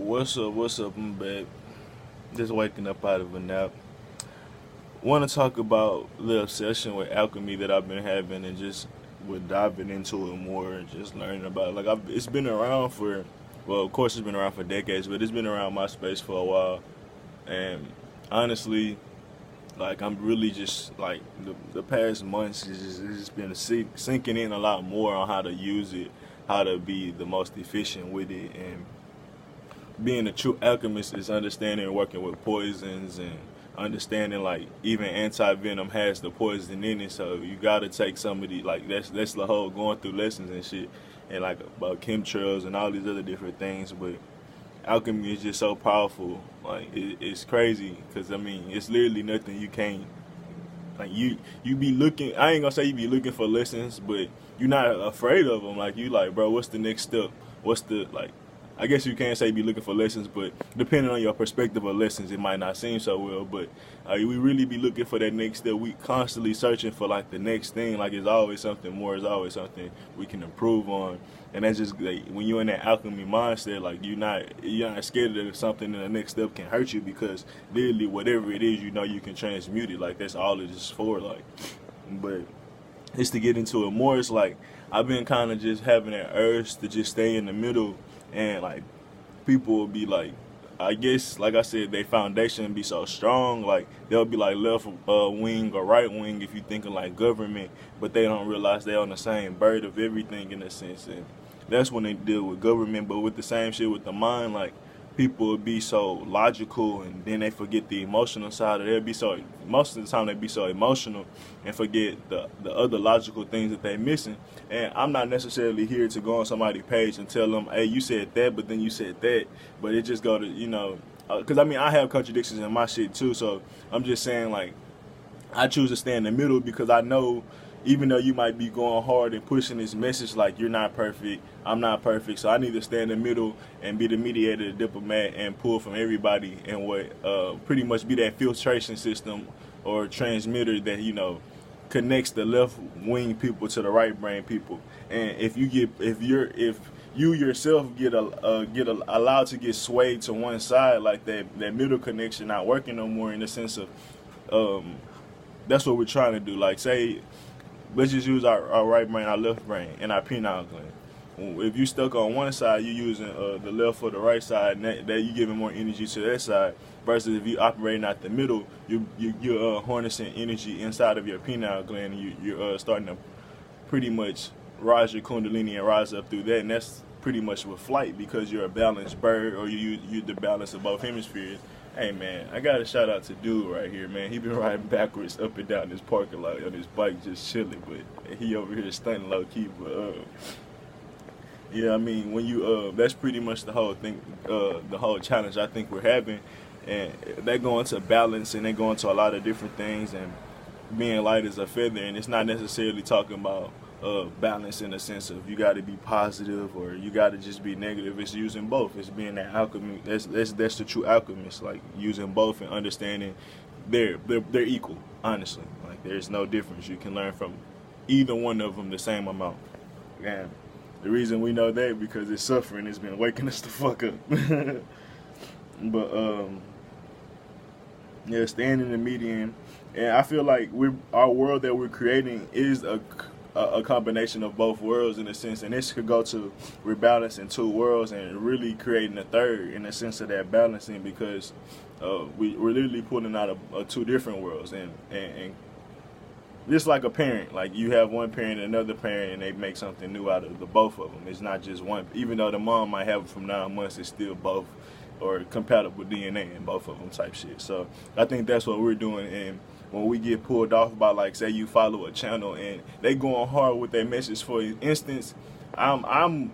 What's up? What's up? I'm back. Just waking up out of a nap. Want to talk about the obsession with alchemy that I've been having, and just with diving into it more and just learning about it. It's been around for, well, of course, it's been around for decades, but it's been around my space for a while. And honestly, I'm really just the past months, it's just been sinking in a lot more on how to use it, how to be the most efficient with it, and being a true alchemist is understanding and working with poisons and understanding even anti-venom has the poison in it, so you gotta take some of the that's the whole going through lessons and shit, and about chemtrails and all these other different things. But alchemy is just so powerful. It's crazy because I mean it's literally nothing you can't, you be looking. I ain't gonna say you be looking for lessons, but you're not afraid of them. Bro, what's the next step? What's the I guess you can't say be looking for lessons, but depending on your perspective of lessons, it might not seem so well. But we really be looking for that next step. We constantly searching for the next thing. It's always something more. It's always something we can improve on. And that's just when you're in that alchemy mindset, you're not scared that something in the next step can hurt you, because literally whatever it is, you can transmute it. That's all it is for. But it's to get into it more. It's I've been kind of just having that urge to just stay in the middle, and people will be I guess I said, their foundation be so strong. They'll be left wing or right wing if you thinking government, but they don't realize they're on the same bird of everything in a sense. And that's when they deal with government. But with the same shit with the mind, people will be so logical, and then they forget the emotional side. Most of the time they be so emotional and forget the other logical things that they're missing. And I'm not necessarily here to go on somebody's page and tell them, hey, you said that, but then you said that. But it just go to, because I have contradictions in my shit too. So I'm just saying, I choose to stay in the middle, because I know, even though you might be going hard and pushing this message you're not perfect, I'm not perfect, so I need to stay in the middle and be the mediator, the diplomat, and pull from everybody, and pretty much be that filtration system or transmitter that connects the left wing people to the right brain people. And if you yourself get allowed to get swayed to one side, that middle connection not working no more, in the sense of that's what we're trying to do. Say, let's just use our right brain, our left brain, and our pineal gland. If you stuck on one side, you're using the left or the right side, and that you giving more energy to that side. Versus if you operating out the middle, you're harnessing energy inside of your pineal gland, and you're starting to pretty much rise your kundalini and rise up through that. And that's pretty much with flight, because you're a balanced bird, or you're the balance of both hemispheres. Hey man, I got a shout out to dude right here, man. He been riding backwards up and down this parking lot on his bike, just chilling, but he over here stunting low key. But yeah, I mean, when you that's pretty much the whole thing, the whole challenge I think we're having, and they go into balance, and they go into a lot of different things, and being light as a feather. And it's not necessarily talking about balance in the sense of you got to be positive or you got to just be negative. It's using both. It's being that alchemy. That's the true alchemist, using both and understanding they're equal. Honestly, there's no difference. You can learn from either one of them the same amount. And the reason we know that, because it's suffering has been waking us the fuck up. But yeah, staying in the median, and I feel our world that we're creating is a combination of both worlds, in a sense, and this could go to we're balancing two worlds and really creating a third, in the sense of that balancing, because we're literally pulling out of two different worlds, and just like a parent, you have one parent and another parent, and they make something new out of the both of them. It's not just one. Even though the mom might have it from 9 months, it's still both, or compatible DNA in both of them type shit. So I think that's what we're doing. And when we get pulled off by, say you follow a channel and they going hard with their message, for instance, I'm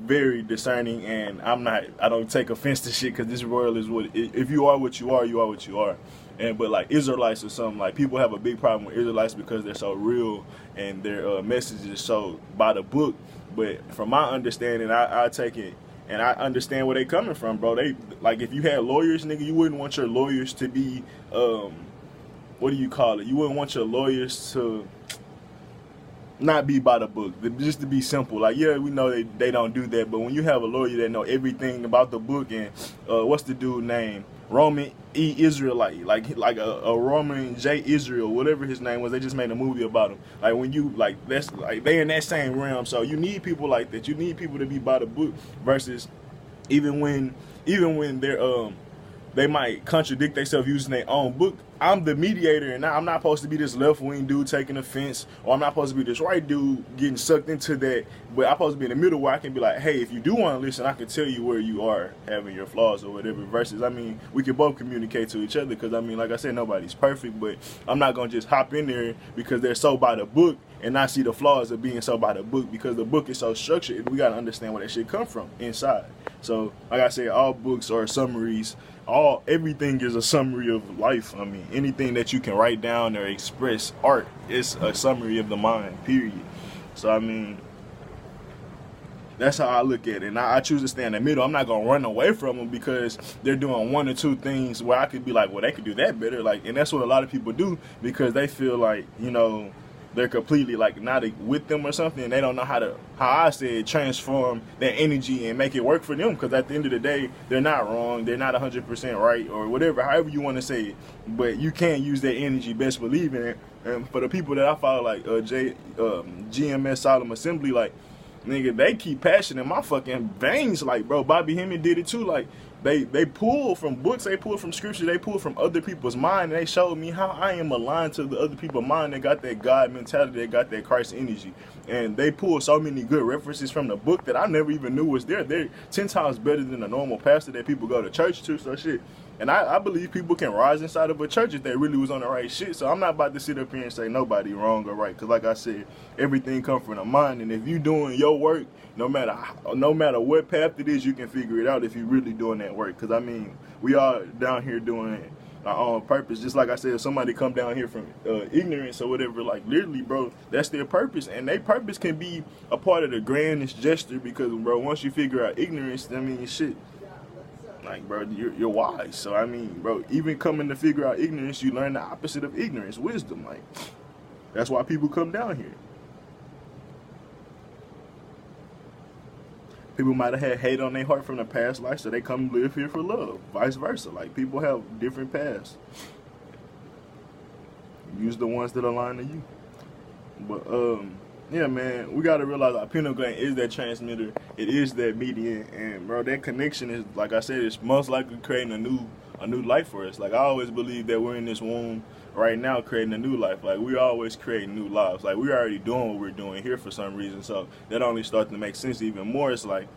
very discerning, and I don't take offense to shit, because this world is if you are what you are, you are what you are. But Israelites or something, people have a big problem with Israelites because they're so real and their message is so by the book. But from my understanding, I take it, and I understand where they coming from, bro. They if you had lawyers, nigga, you wouldn't want your lawyers to be what do you call it? You wouldn't want your lawyers to not be by the book, just to be simple. Like, yeah, we know they don't do that, but when you have a lawyer that know everything about the book, and what's the dude name, Roman E. Israelite, like a Roman J. Israel, whatever his name was, they just made a movie about him. Like, when you, like, that's, like, they in that same realm, so you need people like that. You need people to be by the book, versus even when they're they might contradict themselves using their own book. I'm the mediator, and I'm not supposed to be this left-wing dude taking offense, or I'm not supposed to be this right dude getting sucked into that, but I'm supposed to be in the middle where I can be like, hey, if you do want to listen, I can tell you where you are having your flaws or whatever, versus, I mean, we can both communicate to each other, because, I mean, like I said, nobody's perfect, but I'm not going to just hop in there because they're so by the book and not see the flaws of being so by the book, because the book is so structured, we got to understand where that shit come from inside. So, like I said, all books are summaries. Everything is a summary of life. I mean, anything that you can write down or express, art, is a summary of the mind, period. So, I mean, that's how I look at it. And I choose to stay in the middle. I'm not going to run away from them because they're doing one or two things where I could be like, well, they could do that better. Like, and that's what a lot of people do, because they feel like, you know, they're completely like not with them or something, and they don't know how I said, transform that energy and make it work for them, because at the end of the day, they're not wrong, they're not 100% right, or whatever, however you want to say it, but you can use that energy, best believe in it. And for the people that I follow, like GMS Solemn Assembly, like, nigga, they keep passion in my fucking veins. Like, bro, Bobby Hemming did it too. Like, they pull from books, they pull from scripture, they pull from other people's mind, and they showed me how I am aligned to the other people's mind. They got that God mentality, they got that Christ energy, and they pull so many good references from the book that I never even knew was there. They're 10 times better than a normal pastor that people go to church to. So shit. And I believe people can rise inside of a church if they really was on the right shit. So I'm not about to sit up here and say nobody wrong or right, because like I said, everything comes from the mind. And if you doing your work, no matter what path it is, you can figure it out if you really doing that work. Because, I mean, we are down here doing it our own purpose. Just like I said, if somebody come down here from ignorance or whatever, like, literally, bro, that's their purpose. And their purpose can be a part of the grandest gesture, because, bro, once you figure out ignorance, I mean, shit. Like, bro, you're wise. So, I mean, bro, even coming to figure out ignorance, you learn the opposite of ignorance, wisdom. Like, that's why people come down here. People might have had hate on their heart from the past life, so they come live here for love. Vice versa. Like, people have different paths. Use the ones that align to you. But, yeah, man, we got to realize our pineal gland is that transmitter. It is that median. And, bro, that connection is, like I said, it's most likely creating a new life for us. Like, I always believe that we're in this womb right now creating a new life. Like, we're always creating new lives. Like, we're already doing what we're doing here for some reason. So that only starts to make sense even more. It's like,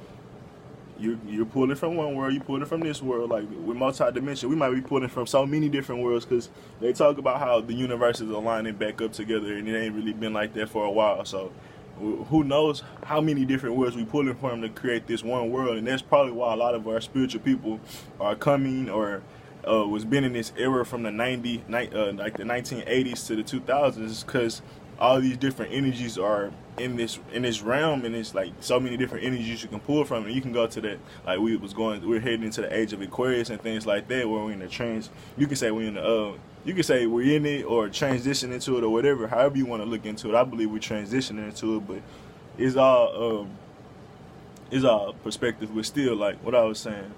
you're pulling from one world, you pulling from this world. Like, with multi-dimensional, we might be pulling from so many different worlds, because they talk about how the universe is aligning back up together, and it ain't really been like that for a while. So who knows how many different worlds we pulling from to create this one world. And that's probably why a lot of our spiritual people are coming, or was been in this era from the like the 1980s to the 2000s, because all these different energies are in this realm, and it's like so many different energies you can pull from, and you can go to that, like we're heading into the age of Aquarius and things like that, where we're in the you can say we're in the you can say we're in it, or transition into it, or whatever, however you want to look into it. I believe we're transitioning into it, but it's all perspective. But still, like what I was saying,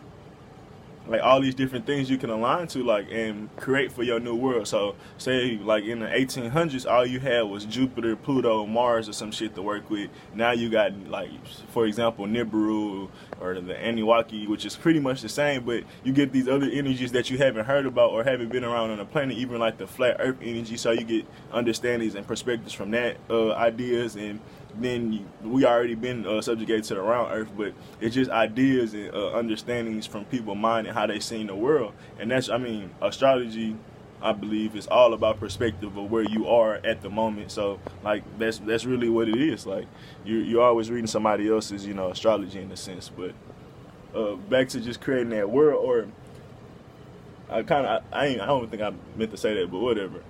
like all these different things you can align to, like, and create for your new world. So say like in the 1800s, all you had was Jupiter, Pluto, Mars, or some shit to work with. Now you got, like, for example, Nibiru or the Anunnaki, which is pretty much the same, but you get these other energies that you haven't heard about or haven't been around on the planet, even like the flat earth energy. So you get understandings and perspectives from that, ideas. And then we already been subjugated to the round earth, but it's just ideas and understandings from people's mind and how they seen the world. And that's, I mean, astrology, I believe, is all about perspective of where you are at the moment. So, like, that's really what it is. Like, you're always reading somebody else's, astrology in a sense. But back to just creating that world, or I don't think I meant to say that, but whatever.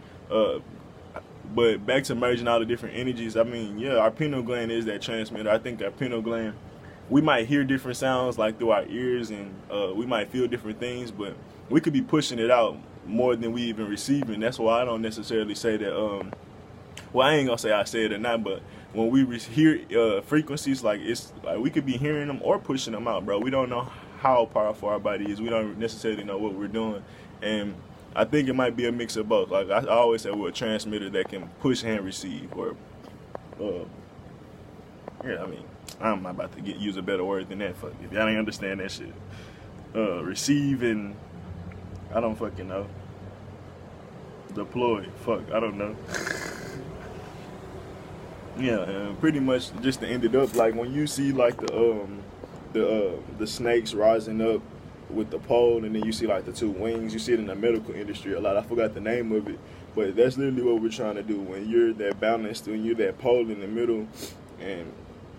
But back to merging all the different energies, I mean, yeah, our pineal gland is that transmitter. I think our pineal gland, we might hear different sounds like through our ears, and we might feel different things, but we could be pushing it out more than we even receiving. That's why I don't necessarily say that, well, I ain't gonna say I say it or not, but when we hear frequencies, like it's like we could be hearing them or pushing them out, bro. We don't know how powerful our body is. We don't necessarily know what we're doing, and I think it might be a mix of both. Like I always say, we're a transmitter that can push and receive, or yeah, I mean, I'm about to use a better word than that. Fuck, if y'all ain't understand that shit, receive and I don't fucking know. Deploy, fuck, I don't know. Yeah, and pretty much just to end it up, like when you see like the snakes rising up with the pole, and then you see like the two wings. You see it in the medical industry a lot. I forgot the name of it, but that's literally what we're trying to do. When you're that balanced, when you're that pole in the middle, and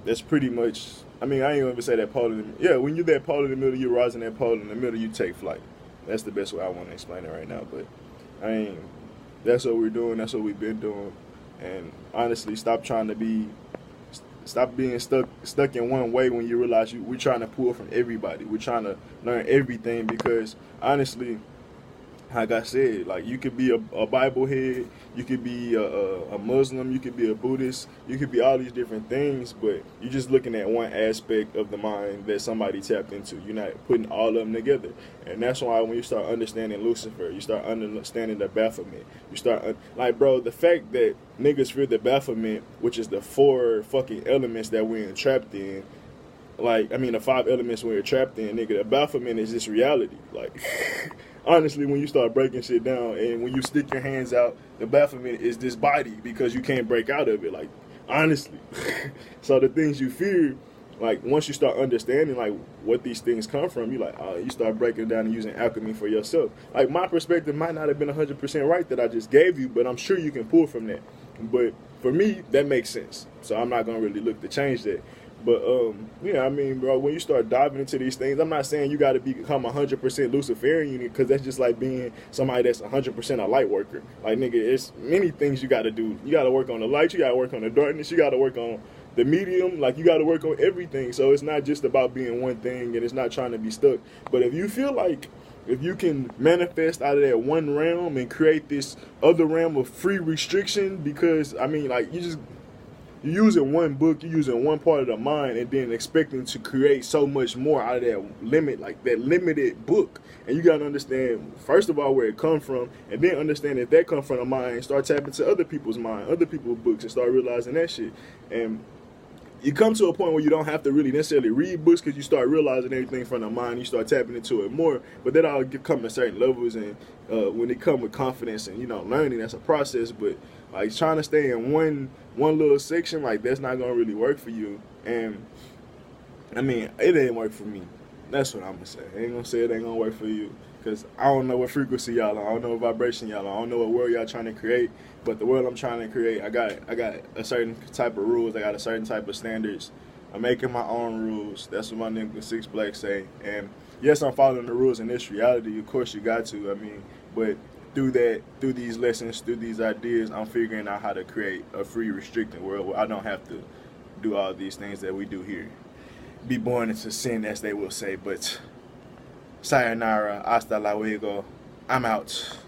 that's pretty much. I mean, I ain't gonna even say that pole in the yeah. When you're that pole in the middle, you're rising that pole in the middle. You take flight. That's the best way I want to explain it right now. But I ain't. That's what we're doing. That's what we've been doing. And honestly, stop being stuck in one way when you realize we're trying to pull from everybody. We're trying to learn everything because honestly, like I said, like you could be a Bible head, you could be a Muslim, you could be a Buddhist, you could be all these different things, but you're just looking at one aspect of the mind that somebody tapped into. You're not putting all of them together. And that's why when you start understanding Lucifer, you start understanding the Baphomet, you start, like bro, the fact that niggas fear the Baphomet, which is the 4 fucking elements that we're entrapped in, like, I mean the 5 elements we're trapped in, nigga, the Baphomet is just reality. Like, honestly, when you start breaking shit down and when you stick your hands out, the Baphomet is this body because you can't break out of it. Like, honestly. So the things you fear, like, once you start understanding, like, what these things come from, you like, you start breaking down and using alchemy for yourself. Like, my perspective might not have been 100% right that I just gave you, but I'm sure you can pull from that. But for me, that makes sense. So I'm not going to really look to change that. But, yeah, I mean, bro, when you start diving into these things, I'm not saying you got to become 100% Luciferian, because that's just like being somebody that's 100% a light worker. Like, nigga, it's many things you got to do. You got to work on the light, you got to work on the darkness, you got to work on the medium, like, you got to work on everything. So it's not just about being one thing, and it's not trying to be stuck. But if you feel like if you can manifest out of that one realm and create this other realm of free restriction, because, I mean, like, you're using one book, you're using one part of the mind, and then expecting to create so much more out of that limit, like that limited book. And you gotta understand, first of all, where it come from, and then understand that that come from the mind, and start tapping to other people's mind, other people's books, and start realizing that shit. And you come to a point where you don't have to really necessarily read books, because you start realizing everything from the mind, you start tapping into it more. But that all come to certain levels, and when it come with confidence and, you know, learning, that's a process. But like trying to stay in one little section, like, that's not gonna really work for you. And I mean, it ain't work for me. That's what I'm gonna say. I ain't gonna say it ain't gonna work for you, because I don't know what frequency y'all on, I don't know what vibration y'all on, I don't know what world y'all trying to create. But the world I'm trying to create, I got a certain type of rules, I got a certain type of standards. I'm making my own rules. That's what my nigga 6 Black say. And yes, I'm following the rules in this reality. Of course you got to. I mean, but through these lessons, through these ideas, I'm figuring out how to create a free, restricted world where I don't have to do all these things that we do here. Be born into sin, as they will say. But sayonara, hasta luego. I'm out.